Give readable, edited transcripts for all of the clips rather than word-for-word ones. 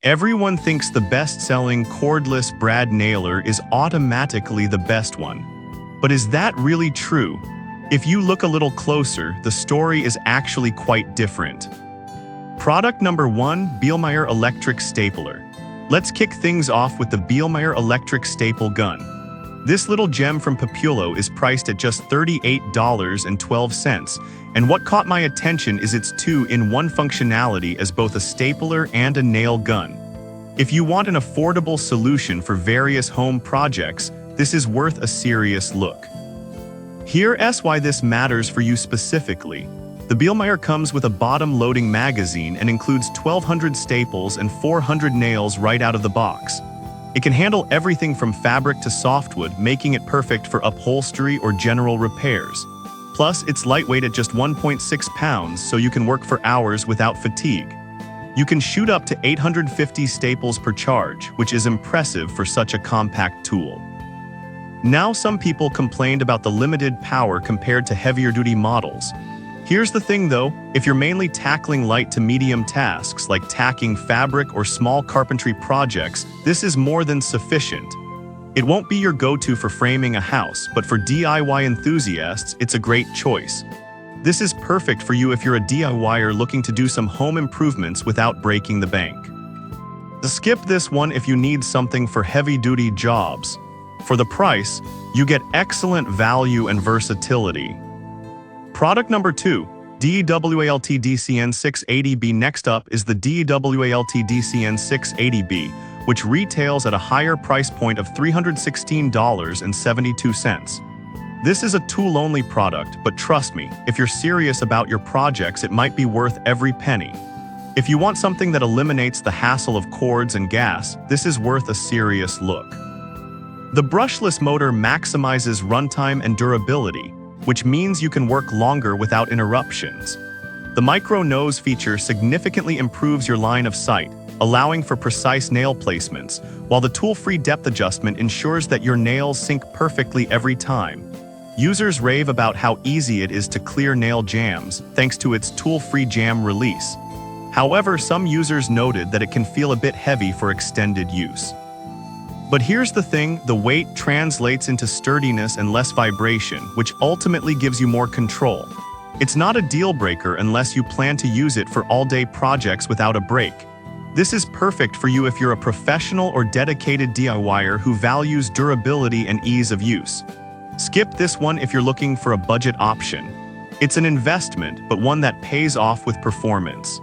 Everyone thinks the best-selling cordless brad nailer is automatically the best one. But is that really true? If you look a little closer, the story is actually quite different. Product number 1, Bielmeier Electric Stapler. Let's kick things off with the Bielmeier Electric Staple Gun. This little gem from Populo is priced at just $38.12, and what caught my attention is its 2-in-1 functionality as both a stapler and a nail gun. If you want an affordable solution for various home projects, this is worth a serious look. Here's why this matters for you specifically. The Bielmeier comes with a bottom-loading magazine and includes 1,200 staples and 400 nails right out of the box. It can handle everything from fabric to softwood, making it perfect for upholstery or general repairs. Plus, it's lightweight at just 1.6 pounds, so you can work for hours without fatigue. You can shoot up to 850 staples per charge, which is impressive for such a compact tool. Now, some people complained about the limited power compared to heavier-duty models. Here's the thing though, if you're mainly tackling light to medium tasks like tacking fabric or small carpentry projects, this is more than sufficient. It won't be your go-to for framing a house, but for DIY enthusiasts, it's a great choice. This is perfect for you if you're a DIYer looking to do some home improvements without breaking the bank. Skip this one if you need something for heavy-duty jobs. For the price, you get excellent value and versatility. Product number 2, DEWALT DCN 680B. Next up is the DEWALT DCN 680B, which retails at a higher price point of $316.72. This is a tool-only product, but trust me, if you're serious about your projects, it might be worth every penny. If you want something that eliminates the hassle of cords and gas, this is worth a serious look. The brushless motor maximizes runtime and durability, which means you can work longer without interruptions. The micro nose feature significantly improves your line of sight, allowing for precise nail placements, while the tool-free depth adjustment ensures that your nails sync perfectly every time. Users rave about how easy it is to clear nail jams, thanks to its tool-free jam release. However, some users noted that it can feel a bit heavy for extended use. But here's the thing, the weight translates into sturdiness and less vibration, which ultimately gives you more control. It's not a deal breaker unless you plan to use it for all-day projects without a break. This is perfect for you if you're a professional or dedicated DIYer who values durability and ease of use. Skip this one if you're looking for a budget option. It's an investment, but one that pays off with performance.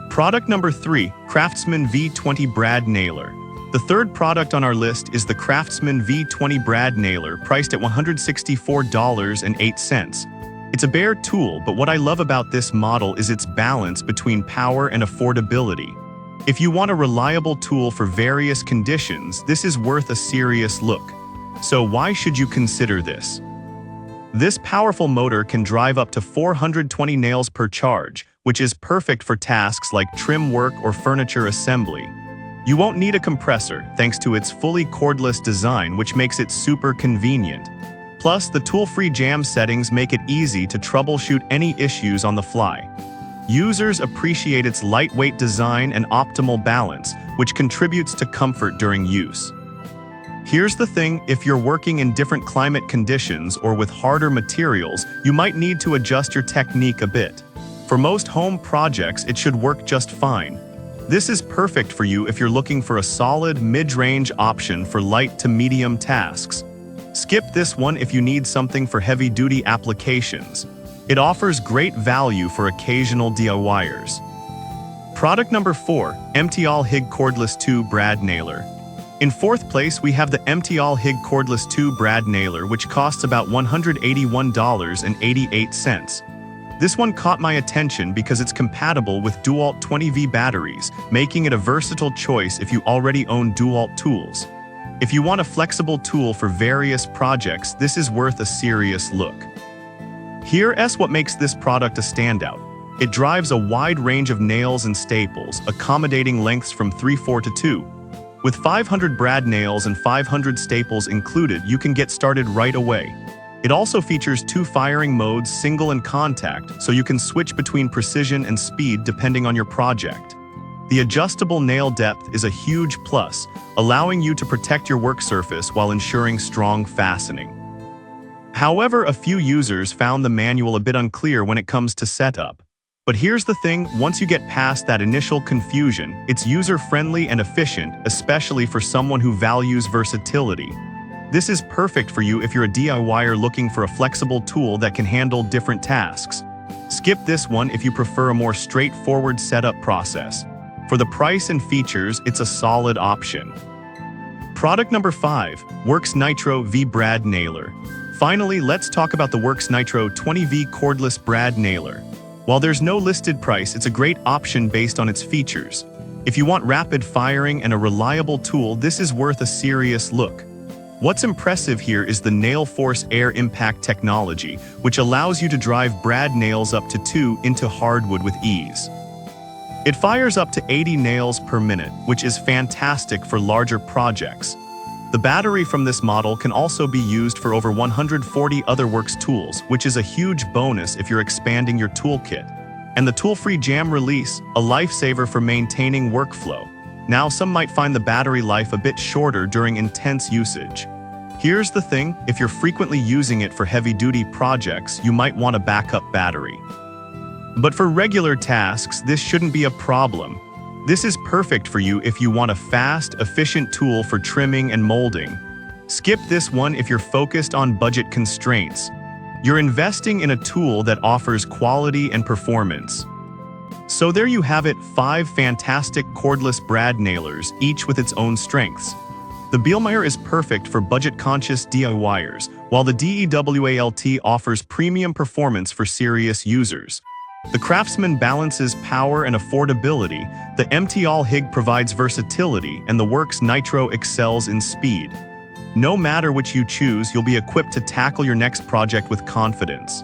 Product number 3, Craftsman V20 Brad Nailer. The third product on our list is the Craftsman V20 Brad Nailer, priced at $164.08. It's a bare tool, but what I love about this model is its balance between power and affordability. If you want a reliable tool for various conditions, this is worth a serious look. So why should you consider this? This powerful motor can drive up to 420 nails per charge, which is perfect for tasks like trim work or furniture assembly. You won't need a compressor, thanks to its fully cordless design, which makes it super convenient. Plus, the tool-free jam settings make it easy to troubleshoot any issues on the fly. Users appreciate its lightweight design and optimal balance, which contributes to comfort during use. Here's the thing, if you're working in different climate conditions or with harder materials, you might need to adjust your technique a bit. For most home projects, it should work just fine. This is perfect for you if you're looking for a solid, mid-range option for light to medium tasks. Skip this one if you need something for heavy-duty applications. It offers great value for occasional DIYers. Product number 4, MTAL HIG Cordless 2 Brad Nailer. In fourth place, we have the MTAL HIG Cordless 2 Brad Nailer, which costs about $181.88. This one caught my attention because it's compatible with DeWalt 20V batteries, making it a versatile choice if you already own DeWalt tools. If you want a flexible tool for various projects, this is worth a serious look. Here's what makes this product a standout. It drives a wide range of nails and staples, accommodating lengths from 3/4 to 2. With 500 brad nails and 500 staples included, you can get started right away. It also features 2 firing modes, single and contact, so you can switch between precision and speed depending on your project. The adjustable nail depth is a huge plus, allowing you to protect your work surface while ensuring strong fastening. However, a few users found the manual a bit unclear when it comes to setup. But here's the thing, once you get past that initial confusion, it's user-friendly and efficient, especially for someone who values versatility. This is perfect for you if you're a DIYer looking for a flexible tool that can handle different tasks. Skip this one if you prefer a more straightforward setup process. For the price and features, it's a solid option. Product number 5, Works Nitro V Brad Nailer. Finally, let's talk about the Works Nitro 20V Cordless Brad Nailer. While there's no listed price, it's a great option based on its features. If you want rapid firing and a reliable tool, this is worth a serious look. What's impressive here is the Nail Force Air Impact technology, which allows you to drive brad nails up to 2 into hardwood with ease. It fires up to 80 nails per minute, which is fantastic for larger projects. The battery from this model can also be used for over 140 other Works tools, which is a huge bonus if you're expanding your toolkit. And the tool-free jam release, a lifesaver for maintaining workflow. Now, some might find the battery life a bit shorter during intense usage. Here's the thing, if you're frequently using it for heavy-duty projects, you might want a backup battery. But for regular tasks, this shouldn't be a problem. This is perfect for you if you want a fast, efficient tool for trimming and molding. Skip this one if you're focused on budget constraints. You're investing in a tool that offers quality and performance. So there you have it, 5 fantastic cordless brad nailers, each with its own strengths. The Bielmeier is perfect for budget-conscious DIYers, while the DEWALT offers premium performance for serious users. The Craftsman balances power and affordability, the MTAL HIG provides versatility, and the Works Nitro excels in speed. No matter which you choose, you'll be equipped to tackle your next project with confidence.